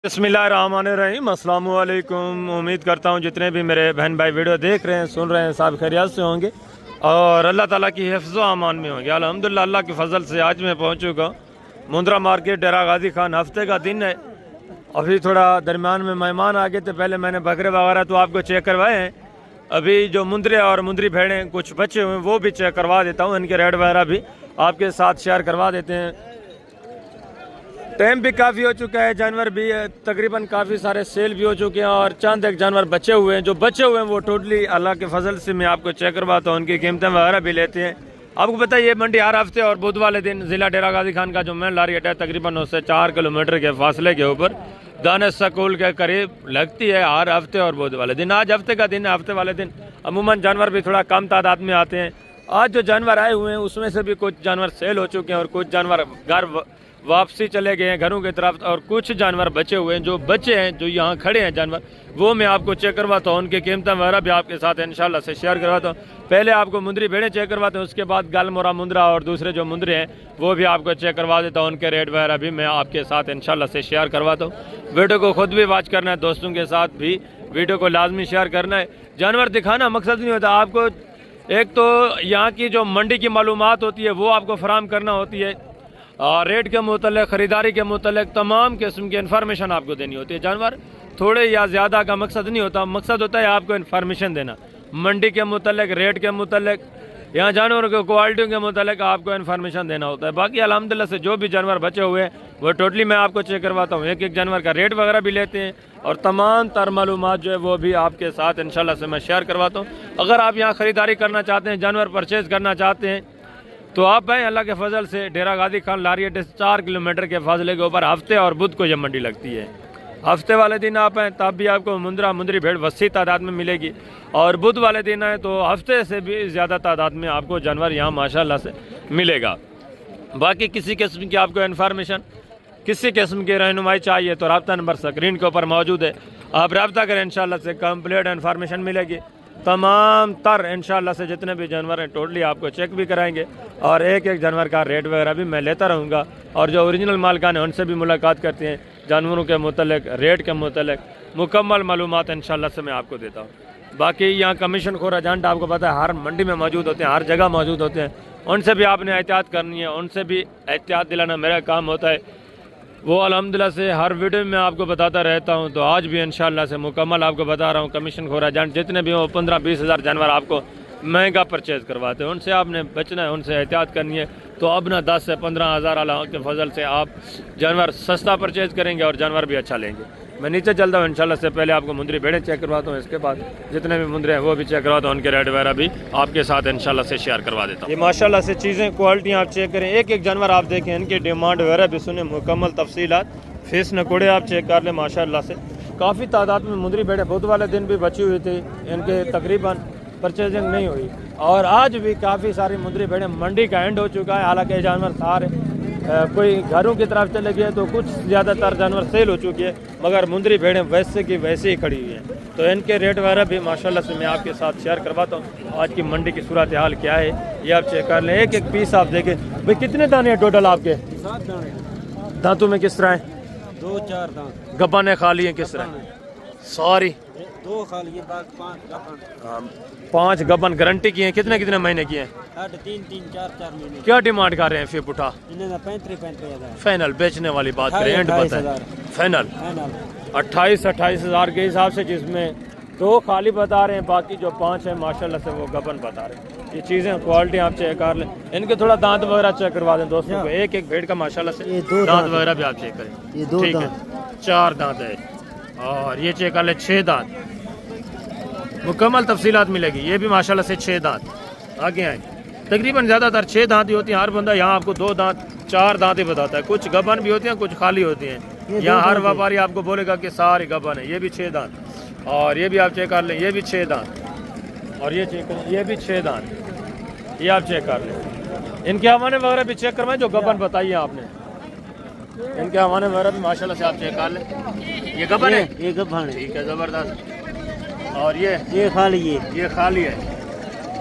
बिस्मिल्लाहिर्रहमानिर्रहीम, अस्सलामु अलैकुम। उम्मीद करता हूँ जितने भी मेरे बहन भाई वीडियो देख रहे हैं, सुन रहे हैं, सब खैरियत से होंगे और अल्लाह ताला की हिफ्ज़ व अमान में होंगे। अल्हम्दुलिल्लाह, अल्लाह के फजल से आज मैं पहुँच चुका हूँ मुंद्रा मार्केट, डेरा गाजी खान। हफ्ते का दिन है, अभी थोड़ा दरमियान में मेहमान आ गए थे। पहले मैंने बकरे वगैरह तो आपको चेक करवाए हैं। अभी जो मुंद्रे और मुंद्री भेड़ें कुछ बचे हुए हैं वो भी चेक करवा देता हूँ। इनके रेट वगैरह भी आपके साथ शेयर करवा देते हैं। टाइम भी काफ़ी हो चुका है, जानवर भी तकरीबन काफ़ी सारे सेल भी हो चुके हैं और चंद एक जानवर बचे हुए हैं। जो बचे हुए हैं वो टोटली अल्लाह के फजल से मैं आपको चेक करवाता हूँ, उनकी कीमतें वगैरह भी लेते हैं। आपको पता है ये मंडी हर हफ्ते और बुध वाले दिन ज़िला डेरा गाजी खान का जो मेन लारियट है, तकरीबन उससे 4 किलोमीटर के फासले के ऊपर दानिश स्कूल के करीब लगती है हर हफ्ते और बुध वाले दिन। आज हफ्ते का दिन है, हफ्ते वाले दिन अमूमन जानवर भी थोड़ा कम तादाद में आते हैं। आज जो जानवर आए हुए हैं उसमें से भी कुछ जानवर सेल हो चुके हैं और कुछ जानवर घर वापसी चले गए हैं घरों की तरफ, और कुछ जानवर बचे हुए हैं। जो बचे हैं, जो यहाँ खड़े हैं जानवर, वो मैं आपको चेक करवाता हूँ। उनकी कीमतें वगैरह भी आपके साथ इंशाल्लाह से शेयर करवाता हूँ। पहले आपको मुंद्री भेड़ें चेक करवाते हैं, उसके बाद गालमोरा मुंद्रा और दूसरे जो मुंद्रे हैं वो भी आपको चेक करवा देता हूँ। उनके रेट वगैरह भी मैं आपके साथ इंशाल्लाह से शेयर करवाता हूँ। वीडियो को खुद भी वॉच करना है, दोस्तों के साथ भी वीडियो को लाजमी शेयर करना है। जानवर दिखाना मकसद नहीं होता, आपको एक तो यहाँ की जो मंडी की मालूमात होती है वो आपको फराहम करना होती है, और रेट के मुतल्लिक़, ख़रीदारी के मुतल्लिक़ तमाम किस्म की इन्फॉर्मेशन आपको देनी होती है। जानवर थोड़े या ज़्यादा का मकसद नहीं होता, मकसद होता है आपको इन्फॉर्मेशन देना मंडी के मुतल्लिक़, रेट के मुतल्लिक़, यहाँ जानवरों के क्वालिटियों के मुतल्लिक़ आपको इन्फॉर्मेशन देना होता है। बाकी अल्हम्दुलिल्लाह से जो भी जानवर बचे हुए हैं वो टोटली मैं आपको चेक करवाता हूँ। एक एक जानवर का रेट वगैरह भी लेते हैं और तमाम तर मालूमात जो है वो भी आपके साथ इंशाल्लाह से मैं शेयर करवाता हूँ। अगर आप यहाँ ख़रीदारी करना चाहते हैं, जानवर परचेज़ करना चाहते हैं, तो आप भाई अल्लाह के फजल से डेरा गाजी खान लारियट 4 किलोमीटर के फासले के ऊपर हफ्ते और बुध को यह मंडी लगती है। हफ्ते वाले दिन आप हैं तब भी आपको मुंद्रा मुंद्री भेड़ वसी तादाद में मिलेगी, और बुध वाले दिन आए तो हफ्ते से भी ज़्यादा तादाद में आपको जानवर यहाँ माशाल्लाह से मिलेगा। बाकी किसी किस्म की आपको इन्फॉर्मेशन, किसी किस्म की रहनुमाई चाहिए तो रब्ता नंबर स्क्रीन के ऊपर मौजूद है, आप रब्ता करें, इंशाल्लाह से कंप्लीट इन्फॉर्मेशन मिलेगी। तमाम तर इंशाल्लाह से जितने भी जानवर हैं टोटली आपको चेक भी कराएंगे और एक एक जानवर का रेट वगैरह भी मैं लेता रहूँगा। और जो ओरिजिनल मालिकान हैं उनसे भी मुलाकात करते हैं, जानवरों के मुतल्लिक़, रेट के मुतल्लिक़ मुकम्मल मालूमात इंशाल्लाह से मैं आपको देता हूँ। बाकी यहाँ कमीशन खोर एजेंट आपको पता है हर मंडी में मौजूद होते हैं, हर जगह मौजूद होते हैं, उनसे भी आपने एहतियात करनी है, उनसे भी एहतियात दिलाना मेरा काम होता है। वो अल्हम्दुलिल्लाह से हर वीडियो में आपको बताता रहता हूँ, तो आज भी इंशाल्लाह से मुकम्मल आपको बता रहा हूँ। कमीशन खोर एजेंट जितने भी हो 15-20 हज़ार जानवर आपको महंगा परचेज़ करवाते हैं, उनसे आपने बचना है, उनसे एहतियात करनी है। तो अब ना 10 से 15 हज़ार अल्लाह के फजल से आप जानवर सस्ता परचेज़ करेंगे और जानवर भी अच्छा लेंगे। मैं नीचे चलता हूँ इंशाल्लाह से, पहले आपको मुंद्री भेड़ें चेक करवाता हूँ, इसके बाद जितने भी मुंद्रे हैं वो भी चेक करवाता हूँ, उनके रेट वगैरह भी आपके साथ इंशाल्लाह से शेयर करवा देता हूँ। ये माशाल्लाह से चीज़ें, क्वालिटी आप चेक करें, एक एक जानवर आप देखें, इनकी डिमांड वगैरह भी सुने, मुकम्मल तफसीलात, फेस नकोड़े आप चेक कर लें। माशाल्लाह से काफ़ी तादाद में मुंद्री भेड़ें बुध वाले दिन भी बची हुई थी, इनके तकरीबन परचेजिंग नहीं हुई, और आज भी काफ़ी सारी मुंद्री भेड़ें, मंडी का एंड हो चुका है। हालांकि जानवर सारे कोई घरों की तरफ चले गए तो कुछ ज़्यादातर जानवर सेल हो चुकी है, मगर मुंद्री भेड़ें वैसे की वैसे ही खड़ी हुई हैं। तो इनके रेट वगैरह भी माशाल्लाह से मैं आपके साथ शेयर करवाता हूँ। आज की मंडी की सूरत हाल क्या है ये आप चेक कर लें। एक एक पीस आप देखें भाई, कितने दाने हैं टोटल आपके? 7 दाने। दांतों में किस तरह है? 2-4 दांत। गब्बाने खाली हैं किस तरह? सॉरी 2 खाली है, 5 गबन। 5 गबन गारंटी की हैं। कितने कितने महीने की हैं? 3-4 महीने। क्या डिमांड कर रहे हैं फिर पुठा? इन्हें 35 हज़ार। फाइनल बेचने वाली बात करें, एंड बताएं। फाइनल 28 हज़ार के हिसाब से, जिसमें 2 खाली बता रहे हैं, बाकी जो 5 है माशाल्लाह से वो गबन बता रहे हैं। ये चीज़ें क्वालिटी आप चेक कर लें, इनके थोड़ा दांत वगैरह चेक करवा दें दोस्तों को। एक एक भेड़ का माशाल्लाह से दांत वगैरह भी आप चेक करें। ठीक है, 4 दांत है, और ये चेक कर ले 6 दांत, मुकम्मल तफसीलात मिलेगी। ये भी माशाल्लाह से 6 दांत। आगे आए, तकरीबन ज़्यादातर 6 दांत ही होती हैं। हर बंदा यहाँ आपको 2 दांत 4 दांत ही बताता है, कुछ गबन भी होती हैं, कुछ खाली होती हैं। यहाँ हर व्यापारी आपको बोलेगा कि सारी गबन है। ये भी 6 दांत, और ये भी आप चेक कर लें, ये भी 6 दांत, और ये चेक करें, ये भी 6 दांत, ये आप चेक कर लें। इनके हवाने वगैरह भी चेक करवाएं जो गबन बताइए आपने, इनके हवाने वगैरह भी माशाल्लाह से आप चेक कर लें। ये गबन है, ये गबन है। ठीक है, ज़बरदस्त। और ये खाली है, ये खाली है,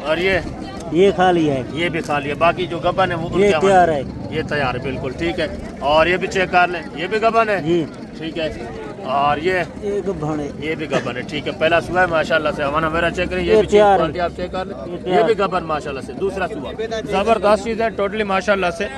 और ये खाली है, ये भी खाली है। बाकी जो गबन है वो ये तैयार है, ये तैयार है, बिल्कुल ठीक है। और ये भी चेक कर लें, ये भी गबन है, ठीक है। और ये गब्बन है। ये भी गबन है, ठीक है। पहला सुबह है माशाल्लाह से, हवाना मेरा चेक करें, ये ये भी चीज तैयार है। क्वालिटी आप चेक कर लें। ये भी गबन माशाल्लाह से, दूसरा सुबह जबरदस्त चीज है टोटली माशाल्लाह से।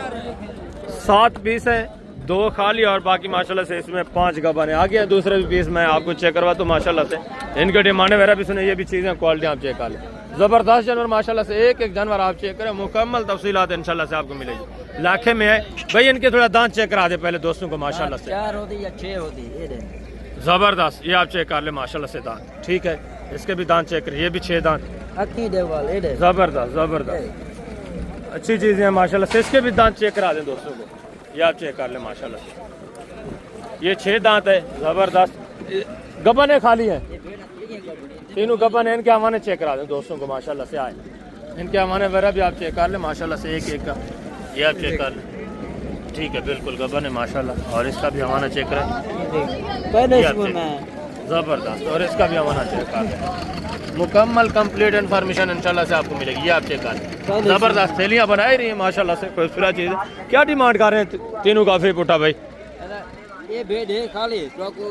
7 पीस है, 2 खाली और बाकी माशाल्लाह से इसमें 5 गबन है। आगे दूसरे भी पीस मैं आपको चेक करवा तो माशाल्लाह से इनके डिमांड वगैरह भी सुने, ये भी चीजें क्वालिटी आप चेक कर लें। जबरदस्त जानवर माशाल्लाह से, एक एक जानवर आप चेक करें, मुकम्मल तफसीलात इंशाल्लाह से आपको मिलेगी। लाखे में है भाई, इनके थोड़ा दांत चेक करा दे पहले दोस्तों को माशाल्लाह से। 4 होती या 6 होती ये दे। जबरदस्त, ये आप चेक कर ले माशाल्लाह से दांत, ठीक है। इसके भी दांत चेक करिए, ये भी 6 दांत, अक्की देवाल ये दे। जबरदस्त जबरदस्त अच्छी चीजें हैं माशाल्लाह से। इसके भी दांत चेक करा दें दोस्तों को, ये आप चेक कर ले माशाल्लाह से। ये 6 दांत है, जबरदस्त। गबन है खाली है, तीनों गबन है। इनके हमारे चेक करा दें दोस्तों को माशाल्लाह से। आए इनके हमारे वगैरह भी आप चेक कर ले माशाल्लाह से, एक एक का ये आप चेक कर लें, ठीक है। बिल्कुल गबन है माशाल्लाह। और इसका भी हमारा चेक करें, पहले ये आप इसमें चेक- मैं जबरदस्त। और इसका भी हमारा चेक कर लें, मुकम्मल कंप्लीट इन्फॉर्मेशन इंशाल्लाह से आपको मिलेगी, ये आप चेक कर लें। जबरदस्त थैलियाँ बनाई रही है माशाल्लाह से, खूबसूरत चीज़ है। क्या डिमांड कर रहे हैं तीनों काफी पुटा भाई? ये भेड़ है खाली तो को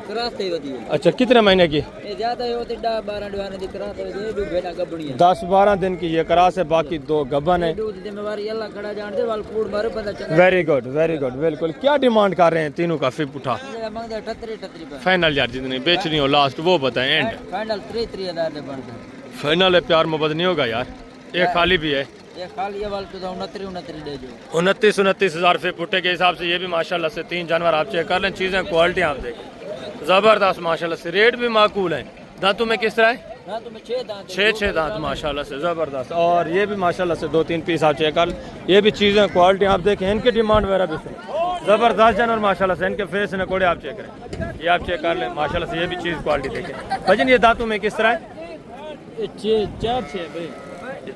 कराते होती है। अच्छा, कितने महीने की? ये ज्यादा होती 10-12 दिवाने दी कराते होती है। भेड़ा गबड़ी है 10-12 दिन की ये करास है, बाकी 2 गबन है। दूध जिम्मेवारी अल्लाह खड़ा जान दे वाल कूड़ मारे पता चला। वेरी गुड बिल्कुल। क्या डिमांड कर रहे हैं तीनों काफी पुठा? ये मांगदा 38 पे फाइनल यार, जितनी बेचनी हो लास्ट वो बताएं, एंड फाइनल 3-3 दे बनता। फाइनल है, प्यार मोहब्बत नहीं होगा यार। एक खाली भी है, ये खाली ये वाल तो 29 दे जो 29 हज़ार रुपये पुट्टे के हिसाब से। ये भी माशाल्लाह से 3 जानवर आप चेक कर लें, चीज़ें क्वालिटी आप देखें, ज़बरदस्त माशाल्लाह से। रेट भी माकूल है। दांतों में किस तरह है? ना तुम्हें 6 दांत 6 दांत माशाल्लाह से, ज़बरदस्त। और ये भी माशाल्लाह से 2-3 पीस आप चेक कर लें, ये भी चीज़ें क्वालिटी आप देखें। इनकी डिमांड वगैरह भी सुन, ज़बरदस्त जानवर माशाल्लाह से। इनके फेस नकोड़े आप चेक करें, ये आप चेक कर लें माशाल्लाह से। ये भी चीज़ क्वालिटी देखें भजन। ये दांतों में किस तरह है? ये 4 भाई।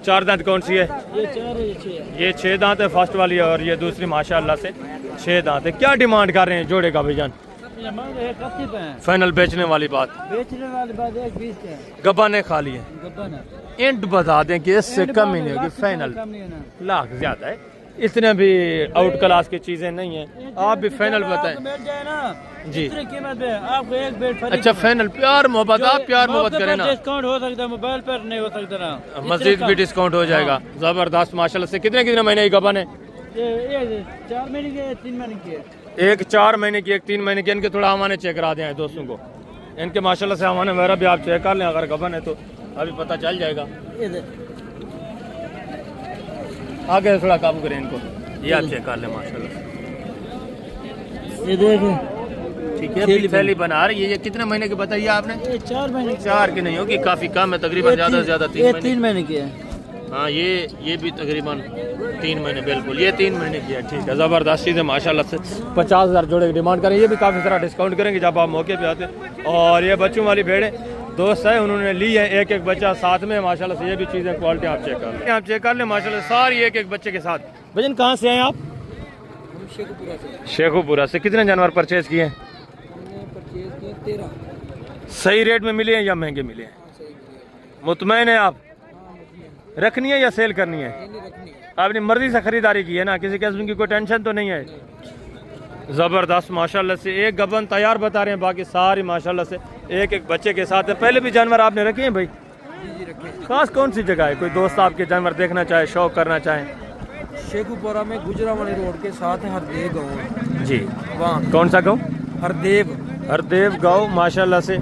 4 दांत कौन सी है? ये 4 है ये 6 है। ये 6 दांत है फर्स्ट वाली, और ये दूसरी माशाल्लाह से 6 दांत है। क्या डिमांड कर रहे हैं जोड़े का भाईजान? ये मांग रहे 80 पे है। फाइनल बेचने वाली बात, बेचने वाली बात 1-20 है। गब्बाने खाली है। गब्बन है एंड बता दें कि इससे कम ही नहीं होगी, फाइनल कम नहीं है ना। लाख ज्यादा है। इतने भी आउट क्लास की चीजें नहीं है, आप भी फाइनल बताएं मिल जाए ना जी। इतनी कीमत है आपको एक बेड फ्री। अच्छा फाइनल, प्यार मोहब्बत, आप प्यार मोहब्बत करें ना, डिस्काउंट हो सकता है, मोबाइल पर नहीं हो सकता ना। मस्जिद भी डिस्काउंट हो जाएगा। जबरदस्त माशाल्लाह से। कितने कितने महीने की गबन है? ये 4 महीने के 3 महीने के। एक 4 महीने की, एक 3 महीने की। इनके थोड़ा हमारे चेक करा दें दोस्तों को। इनके माशाल्लाह से हमारे वगैरह भी आप चेक कर लें, अगर गबन है तो अभी पता चल जाएगा। ये दे। आगे थोड़ा काबू करें इनको, ये आप चेक कर लें माशाल्लाह से। ये देख ठीक है, थैली बना रही है। ये कितने महीने की बताइए आपने? ये 4 महीने 4 की नहीं होगी, काफी कम है, तकरीबन ज्यादा से ज्यादा 3 ये महीने। 3 महीने की है। हाँ, ये भी तकरीबन 3 महीने, बिल्कुल ये 3 महीने की है। ठीक है, जबरदस्त चीज़ है माशाल्लाह से। 50,000 जोड़े की डिमांड करें, ये भी काफ़ी सारा डिस्काउंट करेंगे जब आप मौके पे आते हैं। और ये बच्चों वाली भेड़ें दोस्त है, उन्होंने ली है, एक एक बच्चा साथ में माशाल्लाह से। ये भी चीज़ें क्वालिटी आप चेक कर लें, आप चेक कर लें माशाल्लाह से, सारी एक एक बच्चे के साथ। भजन कहाँ से हैं आप? शेखुपुरा से। शेखुपुरा से। कितने जानवर परचेज किए हैं? हमने परचेज किए 13। सही रेट में मिले हैं या महंगे मिले हैं? मुतमैन है आप? रखनी है या सेल करनी है? आपने मर्जी से खरीदारी की है ना, किसी किस्म की कोई टेंशन तो नहीं है? ज़बरदस्त माशाल्लाह से। एक गबन तैयार बता रहे हैं, बाकी सारी माशाल्लाह से एक एक बच्चे के साथ है। पहले भी जानवर आपने रखे हैं भाई? जी रखे। खास कौन सी जगह है, कोई दोस्त आपके जानवर देखना चाहे, शौक करना चाहे? शेखुपुरा में गुजरावाली रोड के साथ हरदेव गाँव जी। वहाँ कौन सा गाँव? हरदेव। हरदेव गाँव माशाल्लाह से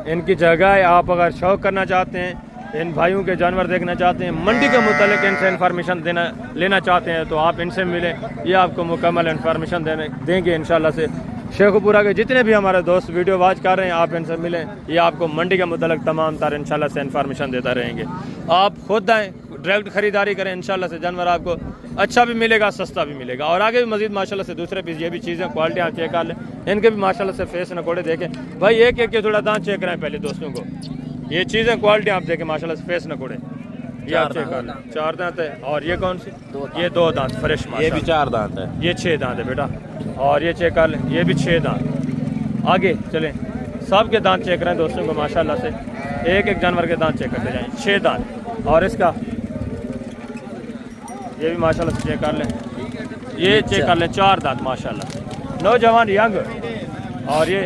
इनकी जगह है। आप अगर शौक करना चाहते हैं, इन भाइयों के जानवर देखना चाहते हैं, मंडी के मुतालिक इनसे इन्फॉर्मेशन लेना चाहते हैं, तो आप इनसे मिलें, ये आपको मुकम्मल इन्फॉर्मेशन देंगे इंशाल्लाह से। शेखुपुरा के जितने भी हमारे दोस्त वीडियो वॉच कर रहे हैं, आप इनसे मिलें, ये आपको मंडी के मुतालिक तमाम तार इंशाल्लाह से इन्फॉर्मेशन देता रहेंगे। आप खुद आएँ, डायरेक्ट खरीदारी करें, इंशाल्लाह से जानवर आपको अच्छा भी मिलेगा, सस्ता भी मिलेगा। और आगे भी मजीद माशाल्लाह से दूसरे पीस, ये भी चीज़ें क्वालिटी आप चेक कर लें, इनके भी माशाल्लाह से फेस नकोड़े देखें भाई। एक एक के थोड़ा दांत चेक कराएं पहले दोस्तों को। ये चीज़ें क्वालिटी आप देखें माशाल्लाह से, फेस नकोड़े ये आप चेक कर लें। 4 दांत है। और ये कौन सी? ये 2 दांत फ्रेश। ये भी 4 दांत है। ये 6 दांत है बेटा। और ये चेक कर लें, ये भी 6 दांत। आगे चलें, सब के दांत चेक करें दोस्तों को माशाल्लाह से। एक एक जानवर के दांत चेक करते जाएं। 6 दांत। और इसका ये भी माशाल्लाह से चेक कर लें, ये चेक कर लें, 4 दांत माशाल्लाह। नौजवान यंग और ये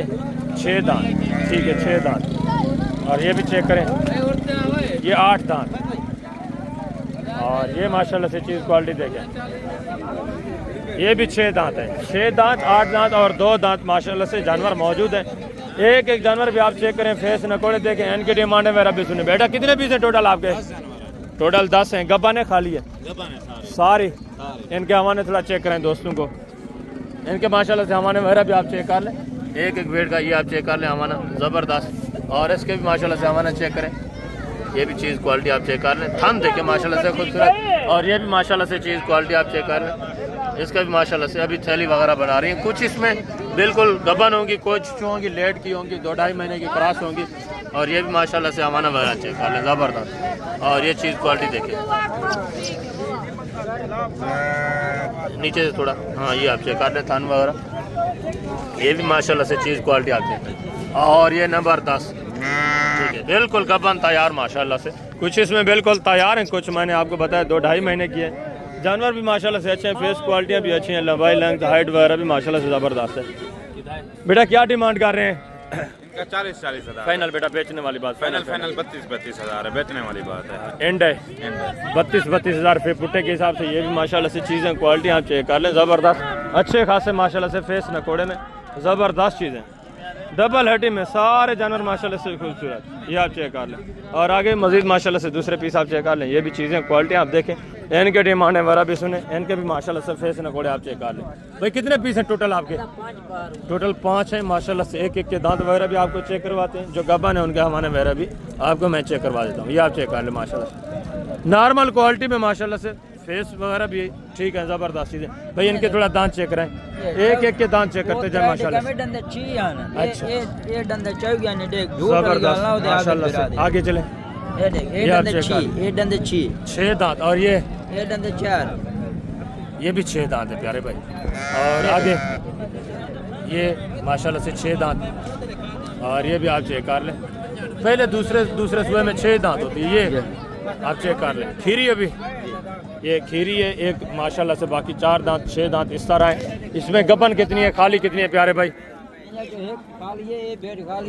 6 दांत, ठीक है 6 दांत। और ये भी चेक करें, ये 8 दांत। और ये माशाल्लाह से चीज़ क्वालिटी देखें, ये भी 6 दांत है। 6 दांत, 8 दांत और 2 दांत माशाल्लाह से जानवर मौजूद है। एक एक जानवर भी आप चेक करें, फेस नकोड़े देखें, इनकी डिमांड है मेरा भी सुने। बेटा कितने पीस है टोटल आपके? टोटल 10 हैं। गब्बाने खाली है सारी। इनके हवाने थोड़ा चेक करें दोस्तों को, इनके माशाल्लाह से हवाने वगैरह भी आप चेक कर लें। एक एक वेट का ये आप चेक कर लें हवाना, ज़बरदस्त। और इसके भी माशाल्लाह से हवाना चेक करें, ये भी चीज़ क्वालिटी आप चेक कर लें। थन देखें माशाल्लाह से खूबसूरत। और ये भी माशाल्लाह से चीज़ क्वालिटी आप चेक कर लें। इसका भी माशाल्लाह से अभी थैली वगैरह बना रही है। कुछ इसमें बिल्कुल गबन होंगी, कुछ होंगी लेट की होंगी, 2-2.5 महीने की क्रॉस होंगी। और ये भी माशाल्लाह से हमारा वगैरह चेक कर लें, ज़बरदस्त। और ये चीज़ क्वालिटी देखें नीचे से थोड़ा, हाँ ये आप चेक कर लें थन वगैरह। ये भी माशाल्लाह से चीज़ क्वालिटी आप चेक करें। और ये नंबर 10, ठीक है बिल्कुल गबन तैयार माशाल्लाह से। कुछ इसमें बिल्कुल तैयार हैं, कुछ मैंने आपको बताया 2-2.5 महीने की है। जानवर भी माशाल्लाह से अच्छे हैं, फेस क्वालिटियाँ भी अच्छी हैं, लंबाई लेंथ हाइट वगैरह भी माशाल्लाह से ज़बरदस्त है। बेटा क्या डिमांड कर रहे हैं? 40-40 हज़ार फाइनल बेटा, बेचने वाली बात फाइनल 32-32 हज़ार है, बेचने वाली बात है। एंड है 32-32 हज़ार रुपये पुट्टे के हिसाब से। ये भी माशाल्लाह से चीज़ें क्वालिटी आप चेक कर लें, ज़बरदस्त अच्छे खासे माशाल्लाह से फेस नकोड़े में ज़बरदस्त चीज़ें, डबल हड्डी में सारे जानवर माशाल्लाह से खूबसूरत, ये आप चेक कर लें। और आगे मजीद माशाल्लाह से दूसरे पीस आप चेक कर लें, ये भी चीज़ें क्वालिटी आप देखें, इनके डिमांड है वरा भी सुने, इनके भी माशाल्लाह से फेस नकोड़े आप चेक कर लें। भाई कितने पीस हैं टोटल आपके? टोटल 5 हैं माशाल्लाह से। एक एक के दांत वगैरह भी आपको चेक करवाते हैं, जो गब्बन है उनके हमारे वगैरह भी आपको मैं चेक करवा देता हूँ, ये आप चेक कर लें माशाल्लाह नॉर्मल क्वालिटी में माशाल्लाह से। फेस वगैरह भी ठीक है, ज़बरदस्त चीज़ है। भाई इनके थोड़ा दांत चेक कराएं, एक एक के दांत चेक करते जाए माशाल्लाह से। अच्छा ज़बरदस्त माशाल्लाह से। आगे चलें, ये आप चेक कर 6 दांत। और ये 4, ये भी 6 दांत है प्यारे भाई। और आगे ये माशाल्लाह से 6 दांत। और ये भी आप चेक कर लें, पहले दूसरे सुबह में 6 दांत होती है, ये आप चेक कर लें। खीरी अभी ये खीरी है एक माशाल्लाह से, बाकी 4 दांत 6 दांत इस तरह है। इसमें गबन कितनी है, खाली कितनी है प्यारे भाई?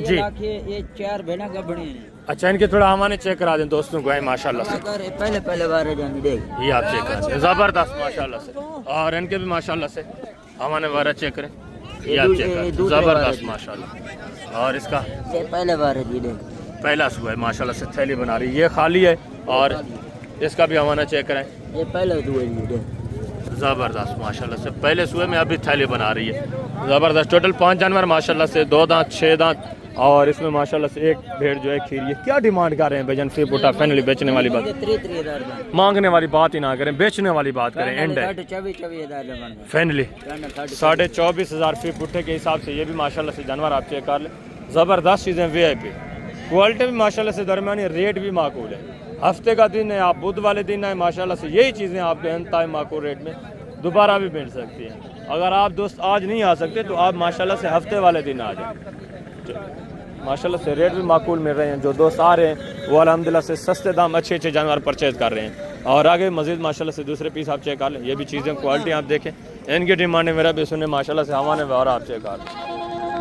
जी ये 4 भेड़ा गबड़ी है। अच्छा इनके थोड़ा हमारे चेक करा दें दोस्तों को, है माशाल्लाह से। पहले बार देख, ये आप चेक करें, ज़बरदस्त माशाल्लाह से। और इनके भी माशाल्लाह से हमारे वगैरह चेक करें, ये आप चेक करें, ज़बरदस्त माशाल्लाह। और इसका पहले बार है देख, पहला सुबह माशाल्लाह से थैली बना रही है, ये खाली है। और इसका भी हमारा चेक करें, ये पहले ज़बरदस्त माशाल्लाह से। पहले सुबह में अभी थैली बना रही है, ज़बरदस्त। टोटल 5 जानवर माशाल्लाह से, 2 दांत 6 दांत। और इसमें माशाल्लाह से एक भेड़ जो है खीरी है। क्या डिमांड कर रहे हैं भजन फी बुटा? फाइनली बेचने वाली बात, मांगने वाली बात ही ना करें, बेचने वाली बात करें। एंड है फाइनली 24,500 फी बुट्टे के हिसाब से। ये भी माशाल्लाह से जानवर आप चेक कर लें, ज़बरदस्त चीज़ें VIP, क्वालिटी भी माशाल्लाह से दरमियानी, रेट भी माकूल है। हफ्ते का दिन है, आप बुध वाले दिन है माशाल्लाह से, यही चीज़ें आपको इंतहाई माकूल रेट में दोबारा भी मिल सकती हैं। अगर आप दोस्त आज नहीं आ सकते तो आप माशाल्लाह से हफ्ते वाले दिन आ जाए। माशाल्लाह से रेट भी माकूल मिल रहे हैं। जो दोस्त आ रहे हैं वो अल्हम्दुलिल्लाह से सस्ते दाम अच्छे जानवर परचेज कर रहे हैं। और आगे मजीद माशाल्लाह से दूसरे पीस आप चेक कर लें, ये भी चीज़ें क्वालिटी आप देखें, इनकी डिमांड है मेरा भी सुने माशाल्लाह से। हमारे वगैरह आप चेक कर लें,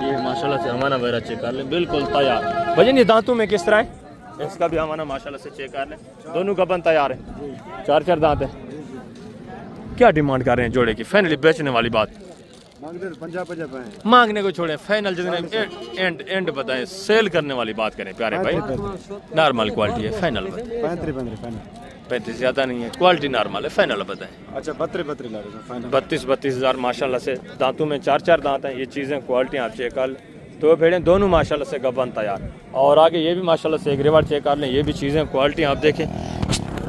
ये माशाल्लाह से हमारा वगैरह चेक कर लें, बिल्कुल तैयार। भजन ये दांतों में किस तरह है? इसका भी हमारा माशाल्लाह से चेक कर लें, दोनों का बन तैयार है, 4 दांत है। क्या डिमांड कर रहे हैं जोड़े की? फाइनली बेचने वाली बात, मांगने को छोड़ें, फाइनल जितने एंड बताएं, सेल करने वाली बात करें प्यारे भाई। नॉर्मल क्वालिटी है, फाइनल 35 ज़्यादा नहीं है, क्वालिटी नॉर्मल है, फाइनल बताएं। अच्छा 32 हज़ार माशाल्लाह से। दांतों में 4 दांत हैं, ये चीज़ें क्वालिटी आप चेक कर लें। तो भेड़ें दोनों माशाल्लाह से गबन तैयार। और आगे ये भी माशाल्लाह से एक रिवार्ड चेक कर लें, ये भी चीज़ें क्वालिटी आप देखें,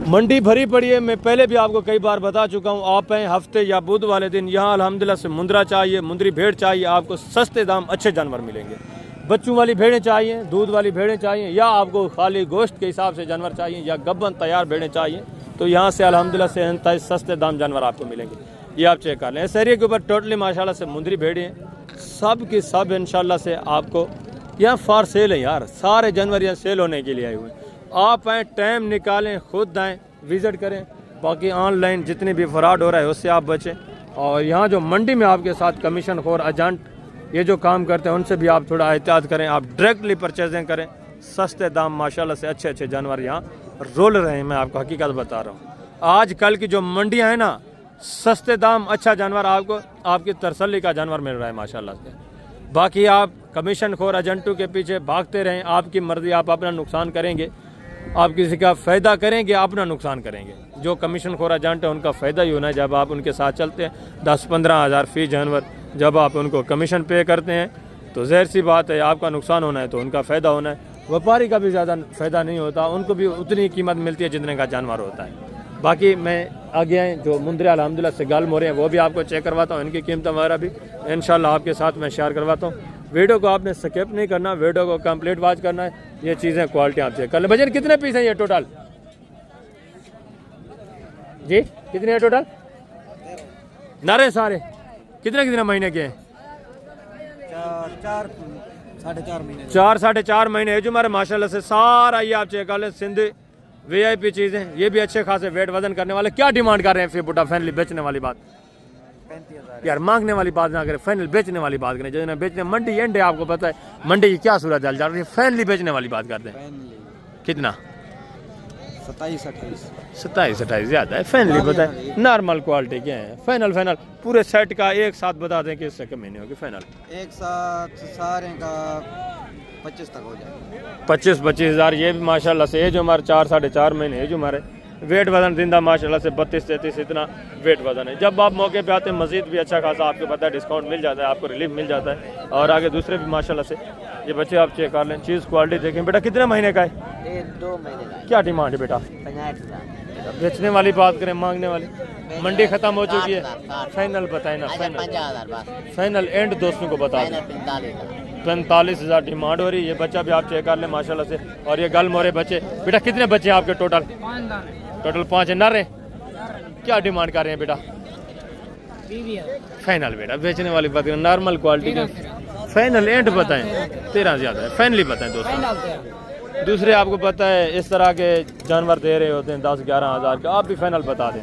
मंडी भरी पड़ी है। मैं पहले भी आपको कई बार बता चुका हूँ, आप हैं हफ्ते या बुध वाले दिन यहाँ अल्हम्दुलिल्लाह से मुंद्रा चाहिए, मुंद्री भेड़ चाहिए, आपको सस्ते दाम अच्छे जानवर मिलेंगे। बच्चों वाली भेड़ें चाहिए, दूध वाली भेड़ें चाहिए, या आपको खाली गोश्त के हिसाब से जानवर चाहिए, या गब्बन तैयार भेड़ें चाहिए, तो यहाँ से अल्हम्दुलिल्लाह से इंतहाई सस्ते दाम जानवर आपको मिलेंगे। ये आप चेक कर लें। इस एरिया के ऊपर टोटली माशाल्लाह से मुंद्री भेड़ें हैं, सब की सब इंशाल्लाह से आपको यहाँ फॉर सेल है यार, सारे जानवर यहाँ सेल होने के लिए आए हुए हैं। आप आएँ, टाइम निकालें, खुद आएँ, विज़िट करें। बाकी ऑनलाइन जितनी भी फ्रॉड हो रहा है उससे आप बचें। और यहाँ जो मंडी में आपके साथ कमीशन खोर एजेंट ये जो काम करते हैं उनसे भी आप थोड़ा एहतियात करें, आप डायरेक्टली परचेजिंग करें। सस्ते दाम माशाल्लाह से अच्छे अच्छे जानवर यहाँ रोल रहे हैं। मैं आपको हकीकत बता रहा हूँ, आज कल की जो मंडियाँ हैं ना, सस्ते दाम अच्छा जानवर आपको आपकी तसल्ली का जानवर मिल रहा है माशाल्लाह से। बाकी आप कमीशन खोर एजेंटों के पीछे भागते रहें, आपकी मर्जी, आप अपना नुकसान करेंगे। आप किसी का फ़ायदा करेंगे, अपना नुकसान करेंगे। जो कमीशन खोर एजेंट है उनका फ़ायदा ही होना है जब आप उनके साथ चलते हैं। 10-15 हज़ार फ़ी जानवर जब आप उनको कमीशन पे करते हैं तो ज़ाहिर सी बात है आपका नुकसान होना है तो उनका फ़ायदा होना है। व्यापारी का भी ज़्यादा फ़ायदा नहीं होता, उनको भी उतनी कीमत मिलती है जितने का जानवर होता है। बाकी मैं आगे आए जो मुंदरे अल्हम्दुलिल्लाह से गाल मोरे हैं वो भी आपको चेक करवाता हूँ, इनकी कीमत वगैरह भी इंशाल्लाह आपके साथ मैं शेयर करवाता हूँ। वीडियो को आपने स्किप नहीं करना, वीडियो को कंप्लीट वॉच करना है। ये चीज़ें क्वालिटी आप चेक कर लें। भजन कितने पीस हैं ये टोटल जी, कितने हैं टोटल नारे सारे? कितने कितने महीने के हैं? 4-4.5 महीने है जो हमारे माशाल्लाह से सारा ये आप चेक कर लें। सिंध VIP चीज़ें, ये भी अच्छे खासे वेट वजन करने वाले। क्या डिमांड कर रहे हैं फिर बुटा? फाइनली बेचने वाली बात 35,000 यार, मांगने वाली बात ना करें, फाइनल बेचने वाली बात करें। जिन्हें बेचने मंडी एंड है, आपको पता है मंडी की क्या सूरत हाल चल रही है। फाइनली बेचने वाली बात करते हैं। कितना? 27-28 ज़्यादा है। फाइनली बताए नॉर्मल क्वालिटी क्या है? फाइनल पूरे सेट का एक साथ बता दें कि इससे कम नहीं होगी। फाइनल एक साथ सारे का 25 तक हो जाएगा। 25 हज़ार। ये भी माशाल्लाह से ये जो हमारे 4-4.5 महीने है जो हमारे वेट वजन जिंदा माशाल्लाह से 32-33 इतना वेट वजन है। जब आप मौके पे आते हैं मजीद भी अच्छा खासा आपको पता है डिस्काउंट मिल जाता है, आपको रिलीफ मिल जाता है। और आगे दूसरे भी माशाल्लाह से ये बच्चे आप चेक कर लें। चीज़ क्वालिटी देखें। बेटा कितने महीने का है? 2 महीने का। क्या डिमांड है बेटा? 65,000। बेचने वाली बात करें, मांगने वाली मंडी खत्म हो चुकी है। फाइनल बताए ना, फाइनल एंड दोस्तों को बता दें। 45,000 डिमांड हो रही है। ये बच्चा भी आप चेक कर लें माशाल्लाह से। और ये गल मोरे बच्चे। बेटा कितने बच्चे आपके टोटल? टोटल 5 है। नर है? क्या डिमांड कर रहे हैं बेटा? फाइनल बेटा बेचने वाली बात करें, नॉर्मल क्वालिटी के फाइनल एंड बताएं। 13 ज़्यादा है। फाइनली बताएं दोस्तों। दूसरे आपको पता है इस तरह के जानवर दे रहे होते हैं 10-11 हज़ार का, आप भी फाइनल बता दें।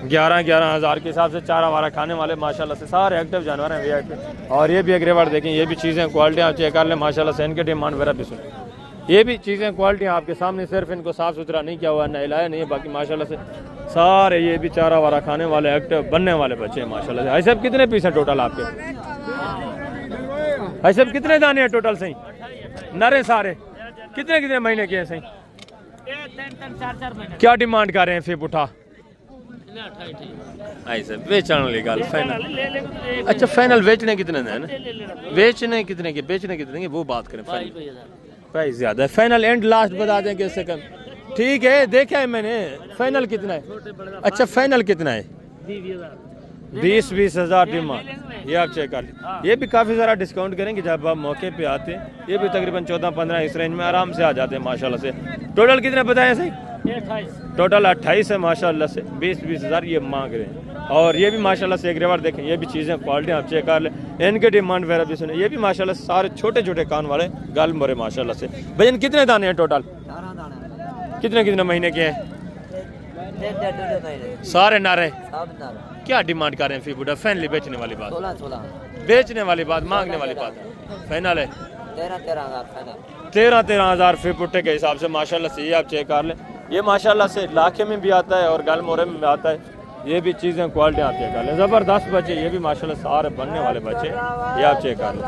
11 हज़ार के हिसाब से चारा वारा खाने वाले माशाल्लाह से सारे एक्टिव जानवर हैं VIP। और ये भी एक रेवार्ड देखें, ये भी चीज़ें क्वालिटी आप चेक कर लें माशाल्लाह से। इनके डिमांड वगैरह भी सुने, ये भी चीज़ें क्वालिटी आपके सामने। सिर्फ इनको साफ़ सुथरा नहीं किया हुआ, नहलाया नहीं है, बाकी माशाल्लाह से सारे ये भी चारा वारा खाने वाले एक्टिव बनने वाले बच्चे हैं माशाल्लाह से। भाई साहब कितने पीस हैं टोटल आपके? भाई साहब कितने दाने हैं टोटल सही? नरे सारे कितने महीने के हैं सही? 3-4 क्या डिमांड कर रहे हैं फिर उठा? ऐसे बेचने वाली गल फाइनल। अच्छा फाइनल बेचने कितने है ना? बेचने कितने के वो बात करें। प्राइस ज़्यादा है। फाइनल एंड लास्ट बता दें कि इससे कम ठीक है। देखा है मैंने। फाइनल कितना है? अच्छा फाइनल कितना है? 20 हज़ार डिमांड। ये आप चेक कर लें। ये भी काफ़ी सारा डिस्काउंट करेंगे जब आप मौके पे आते हैं। ये भी तकरीबन 14-15 इस रेंज में आराम से आ जाते हैं माशाल्लाह से। टोटल कितने बताएं सही? 28। टोटल 28 है माशाल्लाह से। 20 हज़ार ये मांग रहे हैं। और ये भी माशाल्लाह से एक रेवार देखें, ये भी चीज़ें क्वालिटी आप चेक कर लें। इनके डिमांड वगैरह भी सुने। ये भी माशाल्लाह से सारे छोटे कान वाले गाल मोरे माशाल्लाह से। भजन कितने दाने हैं टोटल? 18 दाने। कितने महीने के हैं? सारे नारे। क्या डिमांड कर रहे हैं फिर बुढ़ा? फाइनली बेचने वाली बात? 16 बेचने वाली बात, मांगने वाली बात फाइनल है। 13 हज़ार फिर पुट्टे के हिसाब से माशाल्लाह से। ये आप चेक कर लें। ये माशाल्लाह से लाखे में भी आता है और गाल मोरे में भी आता है। ये भी चीज़ें क्वालिटी आप चेक कर लें। ज़बरदस्त बच्चे, ये भी माशाल्लाह सारे बनने वाले बच्चे, ये आप चेक कर लें।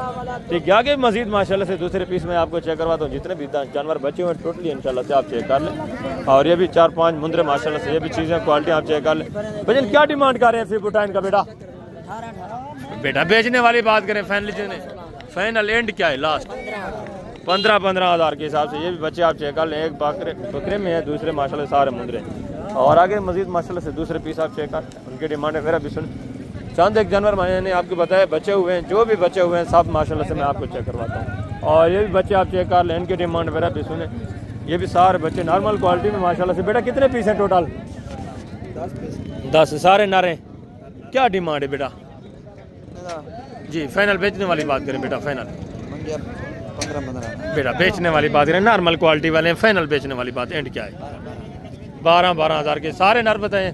ठीक है। आगे मजीद माशाल्लाह से दूसरे पीस में आपको चेक करवाता हूँ। जितने भी जानवर बचे हुए हैं टोटली इंशाल्लाह से आप चेक कर लें। और ये भी 4-5 मुंदरे माशाल्लाह से। ये भी चीज़ें क्वालिटी आप चेक कर लें। भजन क्या डिमांड कर रहे हैं फिर बुटाइन का बेटा? बेटा बेचने वाली बात करें फाइनली। फाइनल एंड क्या है लास्ट? 15 हज़ार के हिसाब से। ये भी बच्चे आप चेक कर लें। एक बकरे में है, दूसरे माशाल्लाह सारे मुंदरे। और आगे मजीद माशाल्लाह से दूसरे पीस आप चेक कर, उनके डिमांड है मेरा भी सुन। चांद एक जानवर मैंने आपको बताया बचे हुए हैं, जो भी बचे हुए हैं सब माशाल्लाह से मैं आपको चेक करवाता हूँ। और ये भी बच्चे आप चेक कर लें, इनके डिमांड वगैरह भी सुने। ये भी सारे बच्चे नॉर्मल क्वालिटी में माशाल्लाह से। बेटा कितने पीस हैं टोटल? 10 सारे नारे। क्या डिमांड है बेटा जी? फाइनल बेचने वाली बात करें बेटा। फाइनल 15 बेटा बेचने वाली बात करें, नॉर्मल क्वालिटी वाले। फाइनल बेचने वाली बात एंड क्या है? 12 हज़ार के सारे नर बताएं।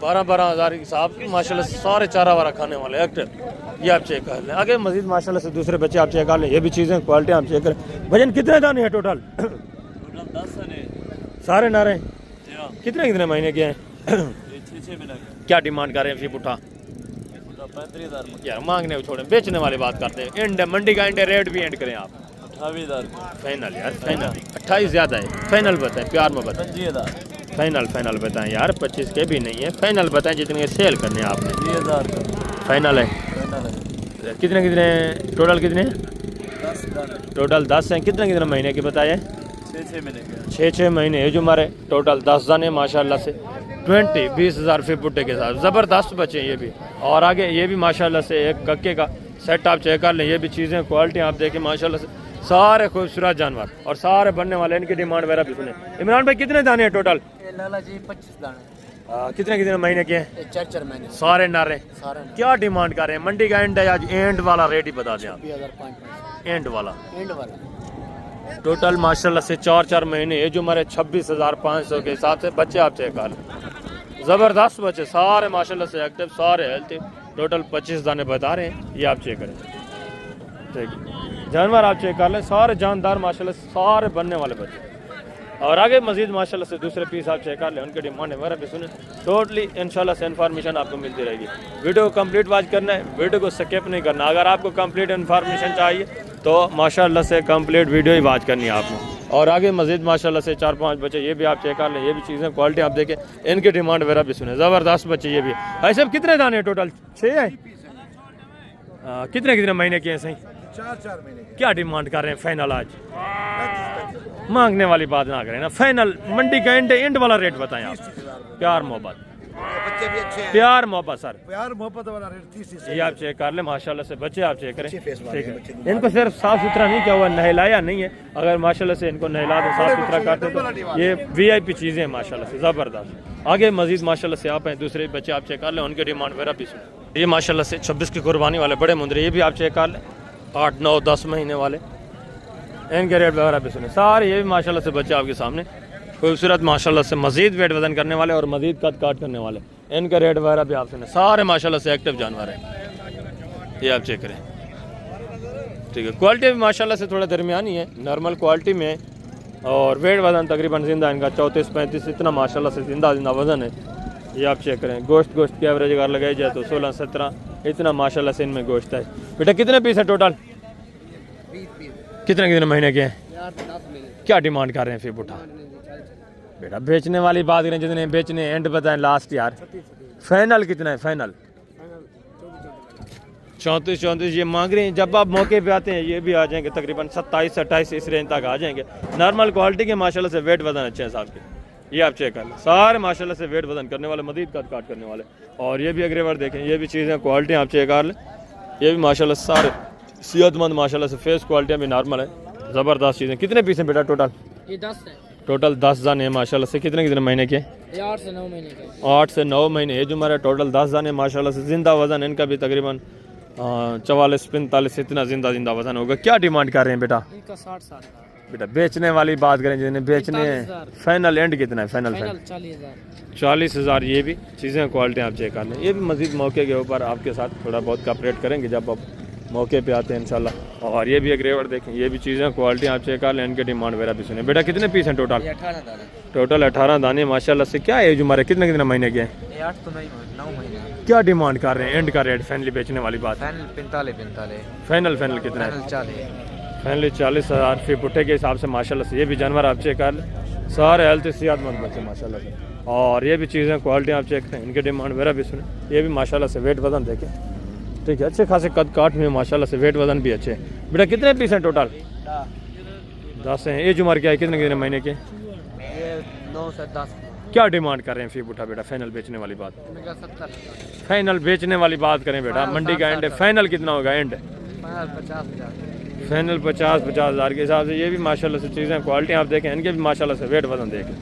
12-12 हज़ार के हिसाब से माशाल्लाह से सारे चारा वारा खाने वाले एक्टर। ये आप चेक कर लें। आगे मजीद माशाल्लाह से दूसरे बच्चे आप चेक कर लें। ये भी चीज़ें क्वालिटी आप चेक करें। वजन कितने दाने हैं टोटल? 10 है सारे नारे कितने महीने के हैं? 6 महीने का। क्या डिमांड कर रहे हैं फी पुट्ठा? 35,000 यार मांगने को छोड़ें, बेचने वाली बात करते हैं। एंड मंडी का एंड रेट भी एंड करें आप। 28,000 फाइनल यार फाइनल। 28 ज़्यादा है, फाइनल बताएं, प्यार में बताएं। 25,000 फाइनल बताएं यार, 25 के भी नहीं है, फाइनल बताएं जितने सेल करने हैं आपने। 20,000 फाइनल है। कितने टोटल कितने? 10 टोटल 10 हैं। कितने महीने के बताए? 6 महीने का। 6 महीने है जो हमारे टोटल 10 दाने माशाल्लाह से 20 हज़ार फी पुट्टे के साथ ज़बरदस्त बचे ये भी। और आगे ये भी माशाल्लाह से एक कक्के का सेट आप चेक कर लें। ये भी चीज़ें क्वालिटी आप देखें माशाल्लाह से, सारे खूबसूरत जानवर और सारे बनने वाले। इनकी डिमांड वगैरह भी सुने। इमरान भाई कितने दाने हैं टोटल? लाला जी 25 दाने। कितने महीने के हैं? 4 महीने सारे नारे। सारे क्या डिमांड कर रहे हैं? मंडी का एंड है आज, एंड वाला रेट ही बता दें आप। 20,500 एंड वाला एंड वाला। टोटल माशाल्लाह से 4 महीने है जो हमारे 26,500 के हिसाब से बच्चे आप चेक कर लें। ज़बरदस्त बच्चे सारे माशाल्लाह से एक्टिव, सारे हेल्थी। टोटल 25 दाने बता रहे हैं, ये आप चेक करें। ठीक है, जानवर आप चेक कर लें, सारे जानदार माशाल्लाह से, सारे बनने वाले बच्चे। और आगे मजीद माशाल्लाह से दूसरे पीस आप चेक कर लें, उनके डिमांड वगैरह भी सुने। टोटली इंशाल्लाह से इन्फॉर्मेशन आपको मिलती रहेगी। वीडियो को कंप्लीट वॉच करना है, वीडियो को स्किप नहीं करना। अगर आपको कंप्लीट इन्फॉर्मेशन चाहिए तो माशाल्लाह से कंप्लीट वीडियो ही वॉच करनी है आपने। और आगे मजीद माशाल्लाह से 4-5 बच्चे ये भी आप चेक कर लें। ये भी चीज़ें क्वालिटी आप देखें, इनकी डिमांड वगैरह भी सुने। ज़बरदस्त बच्चे ये भी। भाई साहब कितने दाने हैं टोटल? 6 हैं। कितने महीने के हैं सही? 4 महीने के। क्या डिमांड कर रहे हैं फाइनल आज? मांगने वाली बात ना करें ना, फाइनल मंडी का एंड वाला रेट बताएं आप। प्यार मोहब्बत, बच्चे भी अच्छे हैं। प्यार मोहब्बत सर, प्यार मोहब्बत वाला रेट 30 ये आप चेक कर ले माशाल्लाह से। बच्चे आप चेक करें, फेस वाले ठीक बच्चे। है। इनको सिर्फ साफ सुथरा नहीं किया हुआ, नहलाया नहीं है। अगर माशाल्लाह से इनको नहला दो, साफ सुथरा करते तो ये VIP चीज़ें हैं माशाल्लाह से, ज़बरदस्त। आगे मजीद माशाल्लाह से आप हैं दूसरे बच्चे आप चेक कर लें, उनके डिमांड वगैरह भी सुने। ये माशाल्लाह से 26 की कुर्बानी वाले बड़े मुंदरे, ये भी आप चेक कर लें। 8, 9, 10 महीने वाले, इनके रेट वगैरह भी सुने। सारे ये भी माशाल्लाह से बच्चे आपके सामने खूबसूरत माशाल्लाह से, मजीद वेट वजन करने वाले और मजीद कद काट करने वाले। इनका रेट वगैरह भी आप सुने। सारे माशाल्लाह से एक्टिव जानवर हैं, ये आप चेक करें। ठीक है, क्वालिटी भी माशाल्लाह से थोड़ा दरमियानी है, नॉर्मल क्वालिटी में। और वेट वजन तकरीबन जिंदा इनका 34-35 इतना माशाल्लाह से जिंदा वजन है, ये आप चेक करें। गोश्त की एवरेज अगर लगाई जाए तो 16-17 इतना माशाल्लाह से इनमें गोश्त है। बेटा कितने पीस है टोटल? 20 कितने महीने के हैं? यार 10 महीने। क्या डिमांड कर रहे हैं फिर बुढ़ा? बेटा बेचने वाली बात करें, जितने बेचने एंड बताएं लास्ट यार। फाइनल कितना है? फाइनल 34 ये मांग रहे हैं। जब आप मौके पे आते हैं ये भी आ जाएंगे तकरीबन 27-28 इस रेंज तक आ जाएंगे। नॉर्मल क्वालिटी के माशाल्लाह से वेट वजन अच्छे हैं साहब के, ये आप चेक कर लें। सारे माशाल्लाह से वेट वजन करने वाले, मजीद कद काट करने वाले। और ये भी अग्रेवर देखें, ये भी चीज़ें क्वालिटी आप चेक कर लें। ये भी माशाल्लाह सारे सेहतमंद माशाल्लाह से, फेस क्वालिटियाँ भी नॉर्मल है, ज़बरदस्त चीज़ें। कितने पीस हैं बेटा टोटल? ये 10 है। टोटल 10 दाने हैं माशाल्लाह से। कितने महीने के? ये 8 से 9 महीने के। 8 से 9 महीने है जो हमारा टोटल 10 दाने माशाल्लाह से। जिंदा वजन इनका भी तकरीबन 44-45 इतना जिंदा वजन होगा। क्या डिमांड कर रहे हैं बेटा? इनका 60 का। बेटा बेचने वाली बात करें, जिन्हें बेचने हैं, फाइनल एंड कितना है? फाइनल 40,000। ये भी चीज़ें क्वालिटी आप चेक कर लें। ये भी मजीद मौके के ऊपर आपके साथ थोड़ा बहुत कॉपरेट करेंगे जब आप मौके पे आते हैं इंशाल्लाह। और ये भी एक रेवर देखें, ये भी चीज़ें क्वालिटी आप चेक कर लें, इनके डिमांड वगैरह भी सुने। बेटा कितने पीस हैं टोटल? 18 दाने। टोटल 18 दाने माशाल्लाह से। क्या एज हमारे कितने महीने के हैं? ये 8 तो नहीं 9 महीने। क्या डिमांड कर रहे हैं? एंड का रेट फाइनली बेचने वाली बात। फाइनल 45। फाइनल कितना है? 40। फाइनली 40,000 फी पुट्टे के हिसाब से माशाल्लाह से। ये भी जानवर आप चेक कर लें, सारे हेल्थ सेहतमंद बच्चे माशाल्लाह से। और ये भी चीज़ें क्वालिटी आप चेक करें, इनके डिमांड वगैरह भी सुने। ये भी माशाल्लाह से वेट वजन देखें, ठीक है, अच्छे खासे कद काट में माशाल्लाह से, वेट वजन भी अच्छे। बेटा कितने पीस हैं टोटल? 10 हैं। एज उम्र क्या है? कितने महीने के? ये 9 से 10। क्या डिमांड कर रहे हैं फी बुढ़ा बेटा? फाइनल बेचने वाली बात। 70। फाइनल बेचने वाली बात करें बेटा, मंडी का एंड है। फाइनल कितना होगा एंड? 50,000। फाइनल 50,000 के हिसाब से। ये भी माशाल्लाह से चीज़ें क्वालिटी आप देखें, इनके भी माशाल्लाह से वेट वजन देखें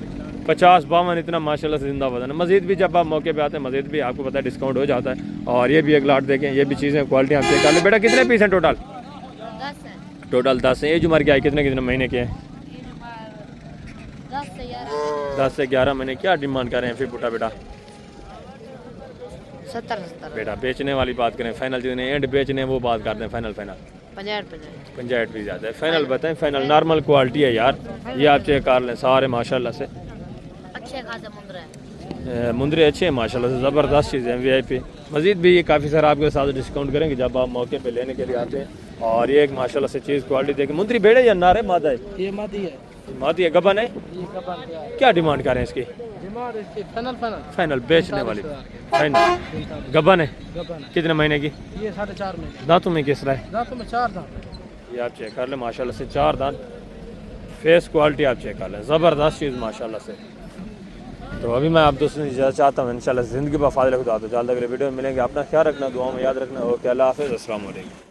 50-52 इतना माशाल्लाह से जिंदा वजन है। मजीद भी जब आप मौके पे आते हैं मजीद भी आपको पता है डिस्काउंट हो जाता है। और ये भी एक लाट देखें, ये भी चीज़ें क्वालिटी आप चेक कर लें। बेटा कितने पीस हैं टोटल? 10 है। टोटल 10 है। एज उम्र क्या है? कितने महीने के हैं? 10 से 11। 10 से 11 महीने। क्या डिमांड कर रहे हैं फिर बुढ़ा बेटा? 70 बेटा बेचने वाली बात करें फाइनल, जो एंड बेचने वो बात करते हैं फाइनल 50 भी ज़्यादा है। फाइनल बताएं, फाइनल नॉर्मल क्वालिटी है यार, ये आप चेक कर लें सारे माशाल्लाह से अच्छे खासे मुंद्रा है। मुंदरे अच्छे हैं माशाल्लाह से, ज़बरदस्त चीज़ है VIP। मज़ीद भी ये काफ़ी सारा आपके साथ डिस्काउंट करेंगे जब आप मौके पे लेने के लिए आते हैं। और ये एक माशाल्लाह से चीज़ क्वालिटी देखें। मुंदरी बेड़े या नारे मादा है? ये मादी है, मादी है, गबन है। ये कबान क्या है? क्या डिमांड कर रहे हैं इसकी? डिमांड इसकी फाइनल फाइनल बेचने वाली फाइनल गबन है। गबन है। कितने महीने की? ये 4.5 महीने। दांतों में किस तरह है? दांतों में 4 दांत। ये आप चेक कर लें माशाल्लाह से 4 दांत। फेस क्वालिटी आप चेक कर लें, ज़बरदस्त चीज़ माशाल्लाह से। तो अभी मैं आप दोस्तों से इजाज़त चाहता हूँ, इंशाल्लाह ज़िंदगी बफाद खुदा। तो जल्द अगले वीडियो में मिलेंगे। अपना ख्याल रखना, दुआ में याद रखना। ओके, अल्लाह हाफ़िज़, अस्सलाम वालेकुम।